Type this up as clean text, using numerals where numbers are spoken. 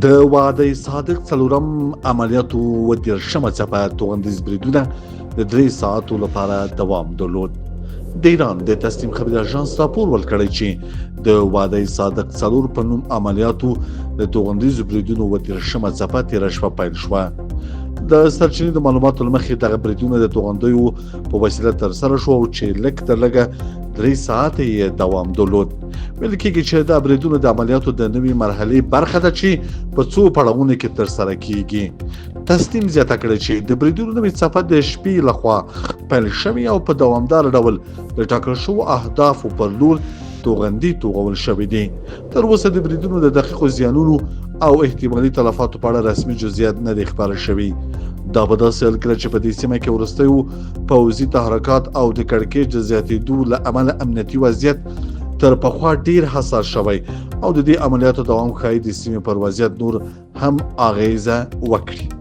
د وعده صادق څلورم عملیاتو و 13مه څپه توغندیز بریدونه د 3 ساعتو لپاره دوام درلود. د ایران د تسلیم خبري اژانس راپور ورکړی چې د وعده صادق څلور په نوم عملیاتو د توغندیز بریدونو و 13مه څپه تېره شپه پیل شوه. د سرچینې د معلوماتو له مخې دغه بریدونه د توغندیو په وسیله ترسره شو او چې لږ تر لږه 3 ساعته یې دوام درلود. ویل کېږي چې دا بریدونه د عملیاتو د نوې مرحلې برخه ده چې په څو پړاوونو کې ترسره کیږي. تسلیم زیاته کړې چې د بریدونو نوې څپه د شپې لخوا پیل شوې او په دوامدار ډول د ټاکل شوو اهدافو پر لور توغندي توغول شوې دي. تر اوسه د بریدونو د دقیقو زیانونو او احتمالي تلفاتو په اړه رسمي جزئیات نه دي خبر شوي. دا په داسې حال کې چې په دې سیمه کې وروستیو پوځي تحرکات او د کړکېچ زیاتېدو له امله امنیتي وضعیت تر پخوا ډیر حساس شوی او د دې عملیاتو دوام ښایي د سیمې پر وضعیت نور هم اغیزه وکړي.